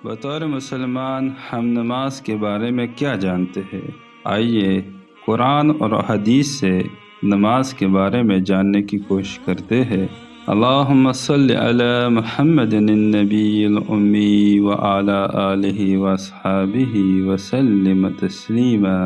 بطور مسلمان ہم نماز کے بارے میں کیا جانتے ہیں؟ آئیے قرآن اور حدیث سے نماز کے بارے میں جاننے کی کوشش کرتے ہیں۔ اللہم صلی علی محمد النبی الامی وعلی آلہ واصحابہ وسلم تسلیما۔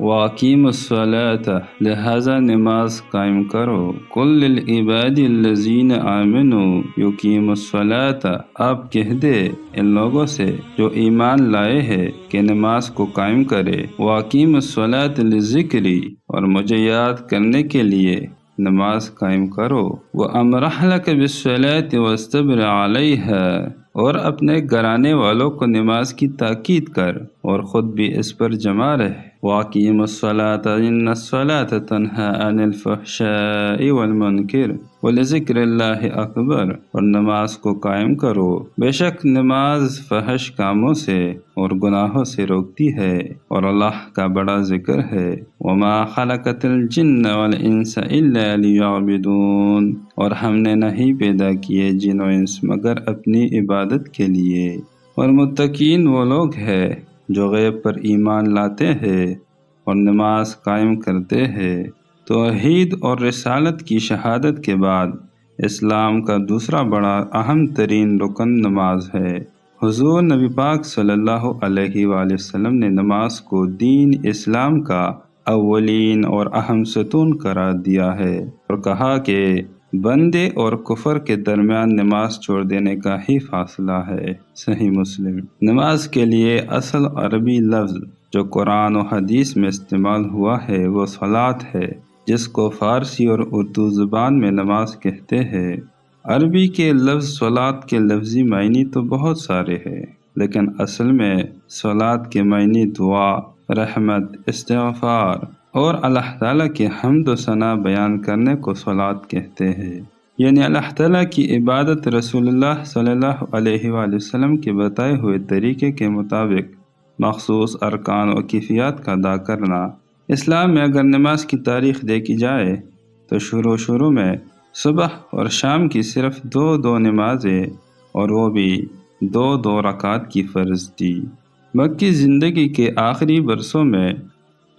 واقیم الصلاۃ، لہذا نماز قائم کرو۔ قل للعباد الذین آمنوا یقیموا الصلاۃ، آپ کہہ دے ان لوگوں سے جو ایمان لائے ہیں کہ نماز کو قائم کرے۔ واقیم الصلاۃ لذکری، اور مجھے یاد کرنے کے لیے نماز قائم کرو۔ وَأَمْرَ أَهْلَكَ بِالصَّلَاةِ وَاسْتَبِرْ عَلَيْهَا، اور اپنے گھرانے والوں کو نماز کی تاکید کر اور خود بھی اس پر جمع رہ۔ وَأَقِیمُوا الصَّلَاةَ إِنَّ الصَّلَاةَ تَنْهَىٰ عَنِ الْفَحْشَاءِ وَالْمُنکَرِ وَلِذِکْرِ اللہِ اکبر، اور نماز کو قائم کرو، بے شک نماز فحش کاموں سے اور گناہوں سے روکتی ہے اور اللہ کا بڑا ذکر ہے۔ وَمَا خَلَقْتُ الْجِنَّ وَالْإِنسَ إِلَّا لِيَعْبُدُونِ، اور ہم نے نہیں پیدا کیے جن و انس مگر اپنی عبادت کے لیے۔ اور متقین وہ لوگ ہیں جو غیب پر ایمان لاتے ہیں اور نماز قائم کرتے ہیں۔ توحید اور رسالت کی شہادت کے بعد اسلام کا دوسرا بڑا اہم ترین رکن نماز ہے۔ حضور نبی پاک صلی اللہ علیہ وآلہ وسلم نے نماز کو دین اسلام کا اولین اور اہم ستون قرار دیا ہے اور کہا کہ بندے اور کفر کے درمیان نماز چھوڑ دینے کا ہی فاصلہ ہے۔ صحیح مسلم۔ نماز کے لیے اصل عربی لفظ جو قرآن و حدیث میں استعمال ہوا ہے وہ صلاۃ ہے، جس کو فارسی اور اردو زبان میں نماز کہتے ہیں۔ عربی کے لفظ صلاۃ کے لفظی معنی تو بہت سارے ہیں، لیکن اصل میں صلاۃ کے معنی دعا، رحمت، استغفار اور اللہ تعالیٰ کی حمد و ثنا بیان کرنے کو صلاۃ کہتے ہیں۔ یعنی اللہ تعالیٰ کی عبادت رسول اللہ صلی اللہ علیہ وآلہ وسلم کے بتائے ہوئے طریقے کے مطابق مخصوص ارکان و کیفیات کا ادا کرنا۔ اسلام میں اگر نماز کی تاریخ دیکھی جائے تو شروع میں صبح اور شام کی صرف دو نمازیں، اور وہ بھی دو رکعت کی فرض تھی۔ مکی زندگی کے آخری برسوں میں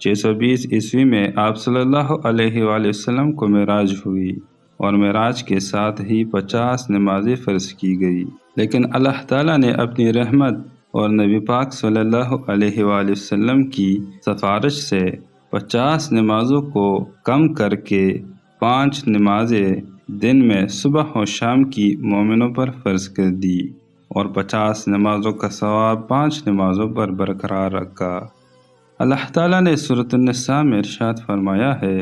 620 عیسوی میں آپ صلی اللہ علیہ وآلہ وسلم کو معراج ہوئی اور معراج کے ساتھ ہی 50 نمازیں فرض کی گئی، لیکن اللہ تعالیٰ نے اپنی رحمت اور نبی پاک صلی اللہ علیہ وآلہ وسلم کی سفارش سے 50 نمازوں کو کم کر کے 5 نمازیں دن میں صبح و شام کی مومنوں پر فرض کر دی اور 50 نمازوں کا ثواب 5 نمازوں پر برقرار رکھا۔ اللہ تعالیٰ نے سورۃ النساء میں ارشاد فرمایا ہے،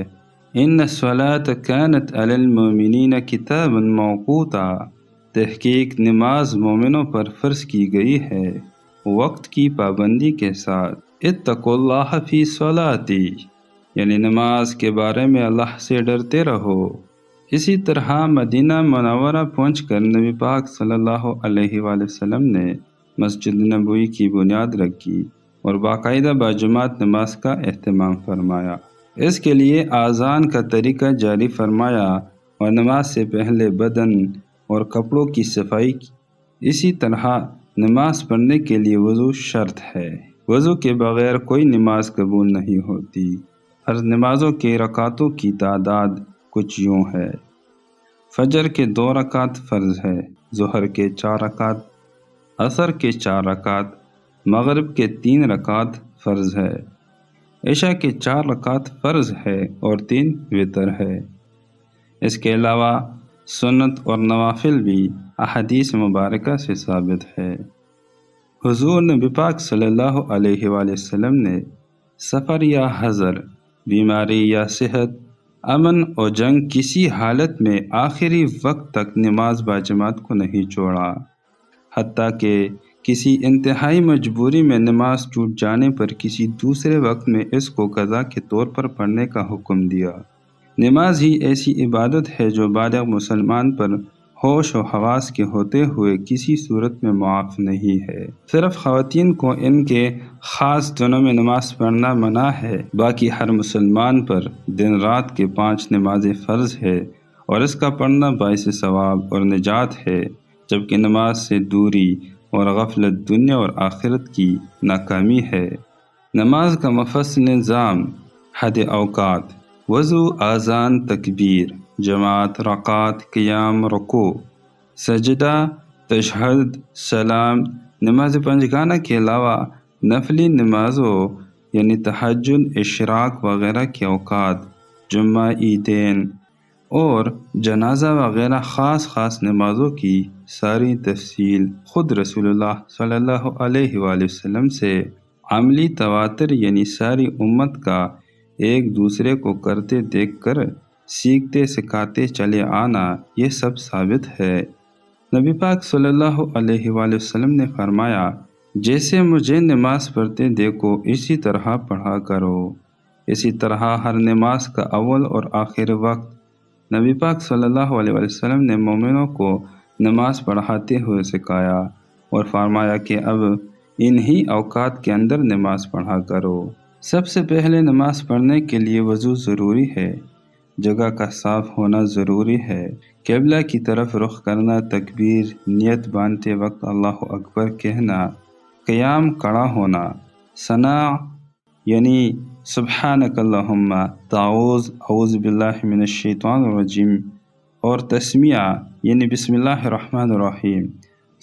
إِنَّ الصَّلَاةَ كَانَتْ عَلَى الْمُؤْمِنِينَ كِتَابًا مَوْقُوتًا، تحقیق نماز مومنوں پر فرض کی گئی ہے وقت کی پابندی کے ساتھ۔ اتقوا اللہ فی صلاتی، یعنی نماز کے بارے میں اللہ سے ڈرتے رہو۔ اسی طرح مدینہ منورہ پہنچ کر نبی پاک صلی اللہ علیہ وآلہ وسلم نے مسجد نبوی کی بنیاد رکھی اور باقاعدہ باجماعت نماز کا اہتمام فرمایا۔ اس کے لیے آذان کا طریقہ جاری فرمایا اور نماز سے پہلے بدن اور کپڑوں کی صفائی کی۔ اسی طرح نماز پڑھنے کے لیے وضو شرط ہے، وضو کے بغیر کوئی نماز قبول نہیں ہوتی۔ فرض نمازوں کے رکعتوں کی تعداد کچھ یوں ہے: فجر کے 2 رکعت فرض ہے، ظہر کے 4 رکعت، عصر کے 4 رکعت، مغرب کے 3 رکعت فرض ہے، عشاء کے 4 رکعت فرض ہے اور 3 وتر ہے۔ اس کے علاوہ سنت اور نوافل بھی احادیث مبارکہ سے ثابت ہے۔ حضور نبی پاک صلی اللہ علیہ وآلہ وسلم نے سفر یا حضر، بیماری یا صحت، امن اور جنگ، کسی حالت میں آخری وقت تک نماز باجماعت کو نہیں چھوڑا، حتیٰ کہ کسی انتہائی مجبوری میں نماز ٹوٹ جانے پر کسی دوسرے وقت میں اس کو قضا کے طور پر پڑھنے کا حکم دیا۔ نماز ہی ایسی عبادت ہے جو بالغ مسلمان پر ہوش و حواس کے ہوتے ہوئے کسی صورت میں معاف نہیں ہے۔ صرف خواتین کو ان کے خاص دنوں میں نماز پڑھنا منع ہے، باقی ہر مسلمان پر دن رات کے 5 نمازیں فرض ہے اور اس کا پڑھنا باعث ثواب اور نجات ہے، جبکہ نماز سے دوری اور غفلت دنیا اور آخرت کی ناکامی ہے۔ نماز کا مفصل نظام: حد اوقات: وضو، اذان، تکبیر، جماعت، رکعت، قیام، رکوع، سجدہ، تشہد، سلام۔ نماز پنجگانہ کے علاوہ نفلی نمازوں یعنی تہجد، اشراق وغیرہ کے اوقات، جمعہ، عیدین اور جنازہ وغیرہ خاص نمازوں کی ساری تفصیل خود رسول اللہ صلی اللہ علیہ وآلہ وسلم سے عملی تواتر یعنی ساری امت کا ایک دوسرے کو کرتے دیکھ کر سیکھتے سکھاتے چلے آنا، یہ سب ثابت ہے۔ نبی پاک صلی اللہ علیہ وآلہ وسلم نے فرمایا، جیسے مجھے نماز پڑھتے دیکھو اسی طرح پڑھا کرو۔ اسی طرح ہر نماز کا اول اور آخر وقت نبی پاک صلی اللہ علیہ وآلہ وسلم نے مومنوں کو نماز پڑھاتے ہوئے سکھایا اور فرمایا کہ اب انہی اوقات کے اندر نماز پڑھا کرو۔ سب سے پہلے نماز پڑھنے کے لیے وضو ضروری ہے، جگہ کا صاف ہونا ضروری ہے، قبلہ کی طرف رخ کرنا، تکبیر، نیت باندھتے وقت اللہ اکبر کہنا، قیام کھڑا ہونا، ثنا یعنی سبحانک اللہم، تعوذ اعوذ باللہ من الشیطان الرجیم اور تسمیہ یعنی بسم اللہ الرحمن الرحیم،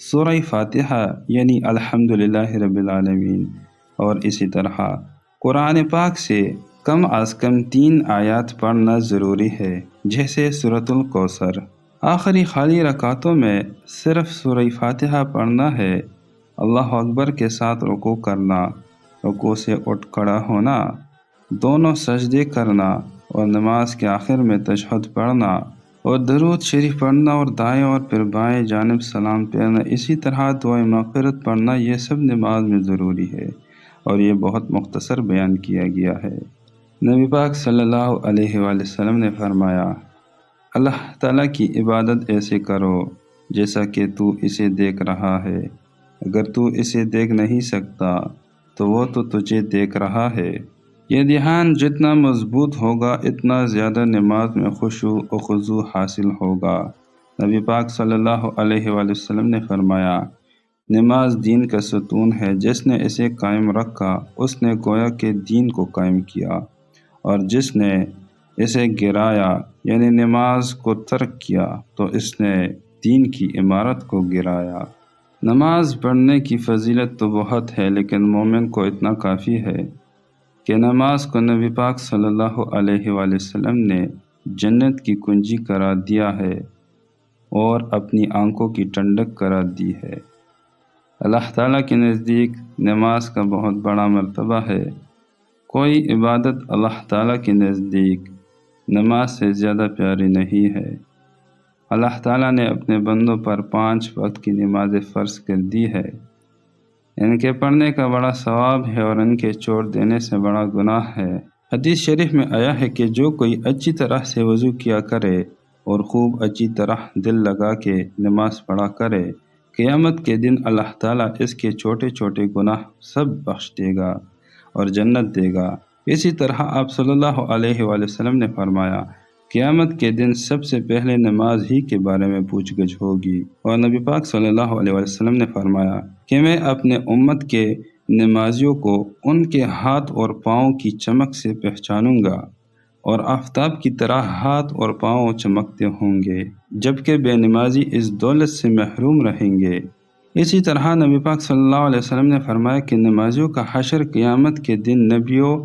سورہ فاتحہ یعنی الحمدللہ رب العالمین، اور اسی طرح قرآن پاک سے کم از کم 3 آیات پڑھنا ضروری ہے، جیسے سورۃ الکوثر۔ آخری خالی رکعتوں میں صرف سورہ فاتحہ پڑھنا ہے۔ اللہ اکبر کے ساتھ رکوع کرنا، رکوع سے اٹھ کھڑا ہونا، دونوں سجدے کرنا اور نماز کے آخر میں تشہد پڑھنا اور درود شریف پڑھنا اور دائیں اور پھر بائیں جانب سلام پھیرنا، اسی طرح دعائے مغفرت پڑھنا، یہ سب نماز میں ضروری ہے اور یہ بہت مختصر بیان کیا گیا ہے۔ نبی پاک صلی اللہ علیہ وآلہ وسلم نے فرمایا، اللہ تعالیٰ کی عبادت ایسے کرو جیسا کہ تو اسے دیکھ رہا ہے، اگر تو اسے دیکھ نہیں سکتا تو وہ تو تجھے دیکھ رہا ہے۔ یہ دھیان جتنا مضبوط ہوگا اتنا زیادہ نماز میں خشوع و خضوع حاصل ہوگا۔ نبی پاک صلی اللہ علیہ وآلہ وسلم نے فرمایا، نماز دین کا ستون ہے، جس نے اسے قائم رکھا اس نے گویا کہ دین کو قائم کیا، اور جس نے اسے گرایا یعنی نماز کو ترک کیا تو اس نے دین کی عمارت کو گرایا۔ نماز پڑھنے کی فضیلت تو بہت ہے، لیکن مومن کو اتنا کافی ہے کہ نماز کو نبی پاک صلی اللہ علیہ وآلہ وسلم نے جنت کی کنجی قرار دیا ہے اور اپنی آنکھوں کی ٹھنڈک قرار دی ہے۔ اللہ تعالیٰ کے نزدیک نماز کا بہت بڑا مرتبہ ہے۔ کوئی عبادت اللہ تعالیٰ کے نزدیک نماز سے زیادہ پیاری نہیں ہے۔ اللہ تعالیٰ نے اپنے بندوں پر 5 وقت کی نماز فرض کر دی ہے۔ ان کے پڑھنے کا بڑا ثواب ہے اور ان کے چھوڑ دینے سے بڑا گناہ ہے۔ حدیث شریف میں آیا ہے کہ جو کوئی اچھی طرح سے وضو کیا کرے اور خوب اچھی طرح دل لگا کے نماز پڑھا کرے، قیامت کے دن اللہ تعالیٰ اس کے چھوٹے چھوٹے گناہ سب بخش دے گا اور جنت دے گا۔ اسی طرح آپ صلی اللہ علیہ وآلہ وسلم نے فرمایا، قیامت کے دن سب سے پہلے نماز ہی کے بارے میں پوچھ گچھ ہوگی، اور نبی پاک صلی اللہ علیہ وآلہ وسلم نے فرمایا کہ میں اپنے امت کے نمازیوں کو ان کے ہاتھ اور پاؤں کی چمک سے پہچانوں گا، اور آفتاب کی طرح ہاتھ اور پاؤں چمکتے ہوں گے، جبکہ بے نمازی اس دولت سے محروم رہیں گے۔ اسی طرح نبی پاک صلی اللہ علیہ وسلم نے فرمایا کہ نمازیوں کا حشر قیامت کے دن نبیوں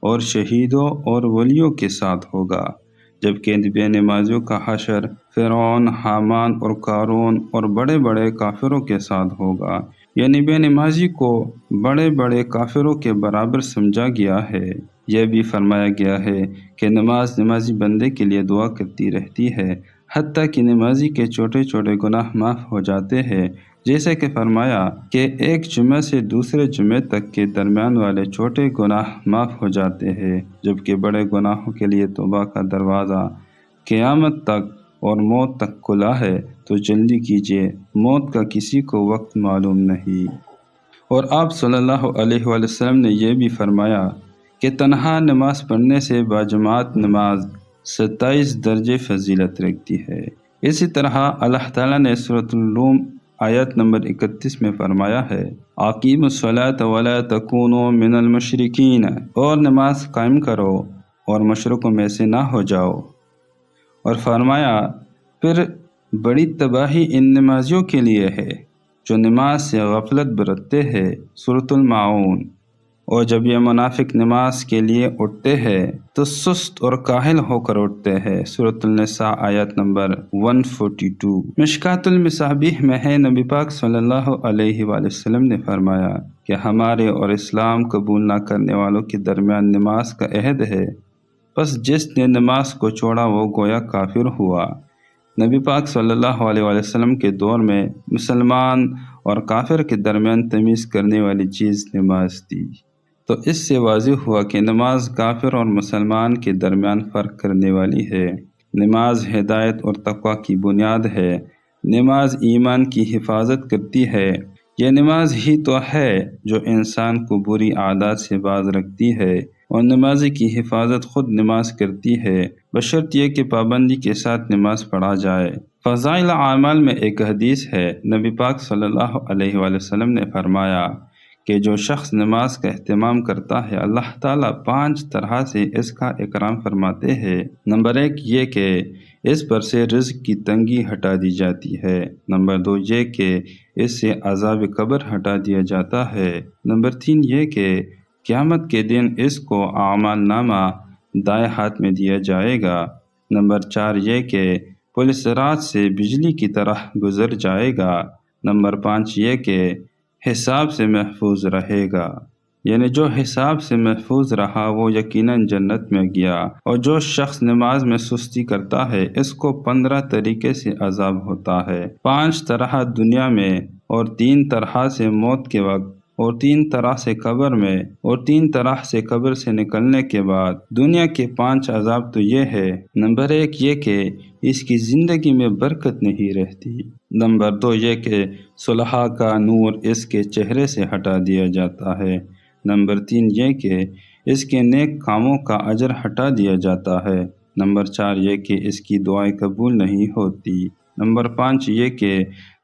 اور شہیدوں اور ولیوں کے ساتھ ہوگا، جبکہ بے نمازیوں کا حشر فرعون، حامان اور قارون اور بڑے بڑے کافروں کے ساتھ ہوگا، یعنی بے نمازی کو بڑے بڑے کافروں کے برابر سمجھا گیا ہے۔ یہ بھی فرمایا گیا ہے کہ نمازی بندے کے لیے دعا کرتی رہتی ہے، حتیٰ کہ نمازی کے چھوٹے چھوٹے گناہ معاف ہو جاتے ہیں، جیسے کہ فرمایا کہ ایک جمعہ سے دوسرے جمعے تک کے درمیان والے چھوٹے گناہ معاف ہو جاتے ہیں، جبکہ بڑے گناہوں کے لیے توبہ کا دروازہ قیامت تک اور موت تک کھلا ہے، تو جلدی کیجیے، موت کا کسی کو وقت معلوم نہیں۔ اور آپ صلی اللہ علیہ وآلہ وسلم نے یہ بھی فرمایا کہ تنہا نماز پڑھنے سے باجماعت نماز 27 درجے فضیلت رکھتی ہے۔ اسی طرح اللہ تعالیٰ نے سورۃ الروم آیت نمبر 31 میں فرمایا ہے، اقیموا الصلاۃ ولا تکونوا من المشرکین، اور نماز قائم کرو اور مشرکوں میں سے نہ ہو جاؤ۔ اور فرمایا پھر بڑی تباہی ان نمازیوں کے لیے ہے جو نماز سے غفلت برتتے ہیں، سورۃ الماعون۔ اور جب یہ منافق نماز کے لیے اٹھتے ہیں تو سست اور کاہل ہو کر اٹھتے ہیں، سورۃ النساء آیت نمبر 142۔ مشکوٰۃ المصابیح میں ہے، نبی پاک صلی اللہ علیہ وآلہ وسلم نے فرمایا کہ ہمارے اور اسلام قبول نہ کرنے والوں کے درمیان نماز کا عہد ہے، بس جس نے نماز کو چھوڑا وہ گویا کافر ہوا۔ نبی پاک صلی اللہ علیہ وآلہ وسلم کے دور میں مسلمان اور کافر کے درمیان تمیز کرنے والی چیز نماز تھی، تو اس سے واضح ہوا کہ نماز کافر اور مسلمان کے درمیان فرق کرنے والی ہے۔ نماز ہدایت اور تقوی کی بنیاد ہے۔ نماز ایمان کی حفاظت کرتی ہے۔ یہ نماز ہی تو ہے جو انسان کو بری عادات سے باز رکھتی ہے، اور نمازی کی حفاظت خود نماز کرتی ہے، بشرط یہ کہ پابندی کے ساتھ نماز پڑھا جائے۔ فضائل اعمال میں ایک حدیث ہے، نبی پاک صلی اللہ علیہ وآلہ وسلم نے فرمایا کہ جو شخص نماز کا اہتمام کرتا ہے، اللہ تعالیٰ 5 طرح سے اس کا اکرام فرماتے ہیں۔ نمبر 1 یہ کہ اس پر سے رزق کی تنگی ہٹا دی جاتی ہے۔ نمبر 2 یہ کہ اس سے عذاب قبر ہٹا دیا جاتا ہے۔ نمبر 3 یہ کہ قیامت کے دن اس کو اعمال نامہ دائیں ہاتھ میں دیا جائے گا۔ نمبر 4 یہ کہ پل صراط سے بجلی کی طرح گزر جائے گا۔ نمبر 5 یہ کہ حساب سے محفوظ رہے گا، یعنی جو حساب سے محفوظ رہا وہ یقیناً جنت میں گیا۔ اور جو شخص نماز میں سستی کرتا ہے اس کو 15 طریقے سے عذاب ہوتا ہے، 5 طرح دنیا میں، اور 3 طرح سے موت کے وقت، اور 3 طرح سے قبر میں، اور 3 طرح سے قبر سے نکلنے کے بعد۔ دنیا کے 5 عذاب تو یہ ہے، نمبر 1 یہ کہ اس کی زندگی میں برکت نہیں رہتی۔ نمبر 2 یہ کہ صلحاء کا نور اس کے چہرے سے ہٹا دیا جاتا ہے۔ نمبر 3 یہ کہ اس کے نیک کاموں کا اجر ہٹا دیا جاتا ہے۔ نمبر 4 یہ کہ اس کی دعائیں قبول نہیں ہوتی۔ نمبر 5 یہ کہ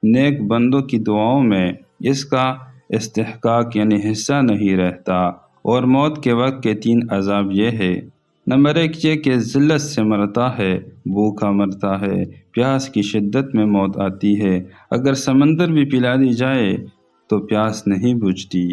نیک بندوں کی دعاؤں میں اس کا استحقاق یعنی حصہ نہیں رہتا۔ اور موت کے وقت کے 3 عذاب یہ ہے، نمبر 1 یہ کہ ذلت سے مرتا ہے، بھوکا مرتا ہے، پیاس کی شدت میں موت آتی ہے، اگر سمندر بھی پلا دی جائے تو پیاس نہیں بجھتی۔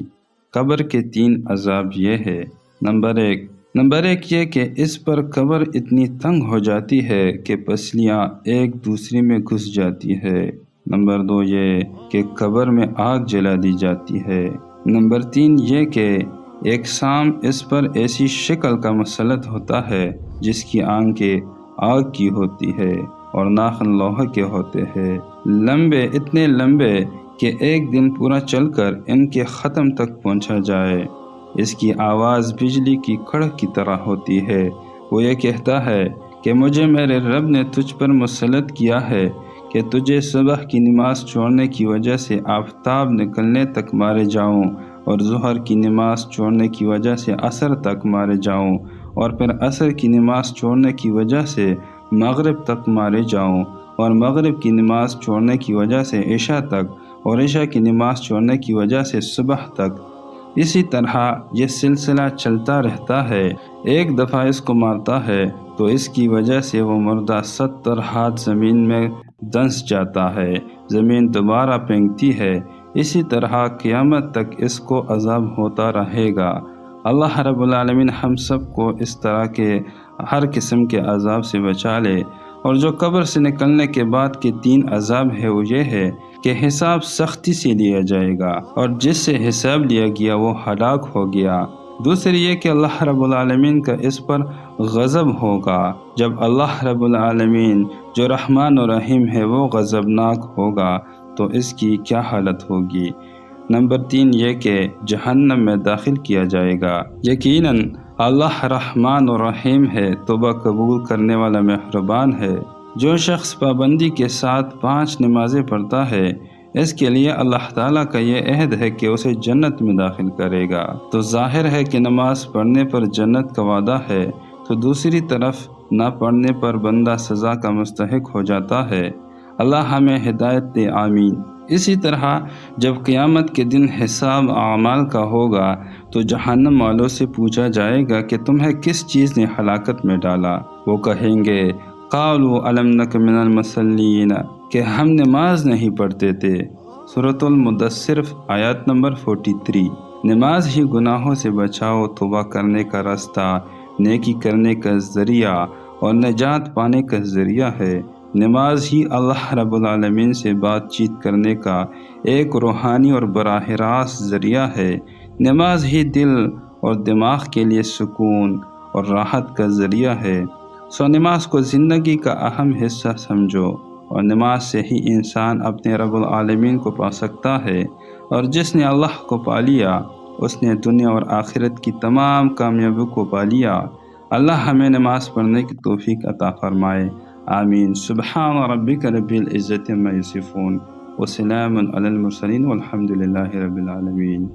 قبر کے 3 عذاب یہ ہے، نمبر 1 یہ کہ اس پر قبر اتنی تنگ ہو جاتی ہے کہ پسلیاں ایک دوسری میں گھس جاتی ہے۔ نمبر 2 یہ کہ قبر میں آگ جلا دی جاتی ہے۔ نمبر 3 یہ کہ ایک سام اس پر ایسی شکل کا مسلط ہوتا ہے جس کی آنکھیں آگ کی ہوتی ہے اور ناخن لوہے کے ہوتے ہیں، لمبے، اتنے لمبے کہ ایک دن پورا چل کر ان کے ختم تک پہنچا جائے۔ اس کی آواز بجلی کی کڑک کی طرح ہوتی ہے۔ وہ یہ کہتا ہے کہ مجھے میرے رب نے تجھ پر مسلط کیا ہے کہ تجھے صبح کی نماز چھوڑنے کی وجہ سے آفتاب نکلنے تک مارے جاؤں، اور ظہر کی نماز چھوڑنے کی وجہ سے عصر تک مارے جاؤں، اور پھر عصر کی نماز چھوڑنے کی وجہ سے مغرب تک مارے جاؤں، اور مغرب کی نماز چھوڑنے کی وجہ سے عشاء تک، اور عشاء کی نماز چھوڑنے کی وجہ سے صبح تک۔ اسی طرح یہ سلسلہ چلتا رہتا ہے۔ ایک دفعہ اس کو مارتا ہے تو اس کی وجہ سے وہ مردہ 70 ہاتھ زمین میں دنس جاتا ہے، زمین دوبارہ پھینکتی ہے۔ اسی طرح قیامت تک اس کو عذاب ہوتا رہے گا۔ اللہ رب العالمین ہم سب کو اس طرح کے ہر قسم کے عذاب سے بچا لے۔ اور جو قبر سے نکلنے کے بعد کے 3 عذاب ہے وہ یہ ہے کہ حساب سختی سے لیا جائے گا، اور جس سے حساب لیا گیا وہ ہلاک ہو گیا۔ دوسری یہ کہ اللہ رب العالمین کا اس پر غضب ہوگا۔ جب اللہ رب العالمین جو رحمان و رحیم ہے وہ غضبناک ہوگا تو اس کی کیا حالت ہوگی۔ نمبر 3 یہ کہ جہنم میں داخل کیا جائے گا۔ یقیناً اللہ رحمان و رحیم ہے، توبہ قبول کرنے والا مہربان ہے۔ جو شخص پابندی کے ساتھ 5 نمازیں پڑھتا ہے اس کے لیے اللہ تعالیٰ کا یہ عہد ہے کہ اسے جنت میں داخل کرے گا۔ تو ظاہر ہے کہ نماز پڑھنے پر جنت کا وعدہ ہے، تو دوسری طرف نہ پڑھنے پر بندہ سزا کا مستحق ہو جاتا ہے۔ اللہ ہمیں ہدایت دے، آمین۔ اسی طرح جب قیامت کے دن حساب اعمال کا ہوگا تو جہنم والوں سے پوچھا جائے گا کہ تمہیں کس چیز نے ہلاکت میں ڈالا۔ وہ کہیں گے قالوا الم نک من المصلین، کہ ہم نماز نہیں پڑھتے تھے۔ سورۃ المدثر آیات نمبر 43۔ نماز ہی گناہوں سے بچاؤ، توبہ کرنے کا راستہ، نیکی کرنے کا ذریعہ اور نجات پانے کا ذریعہ ہے۔ نماز ہی اللہ رب العالمین سے بات چیت کرنے کا ایک روحانی اور براہ راست ذریعہ ہے۔ نماز ہی دل اور دماغ کے لیے سکون اور راحت کا ذریعہ ہے۔ نماز کو زندگی کا اہم حصہ سمجھو، اور نماز سے ہی انسان اپنے رب العالمین کو پا سکتا ہے، اور جس نے اللہ کو پا لیا اس نے دنیا اور آخرت کی تمام کامیابیوں کو پا لیا۔ اللہ ہمیں نماز پڑھنے کی توفیق عطا فرمائے، آمین۔ سبحان ربک رب العزت عما یصفون وسلام علی المرسلین والحمد للہ رب العالمین۔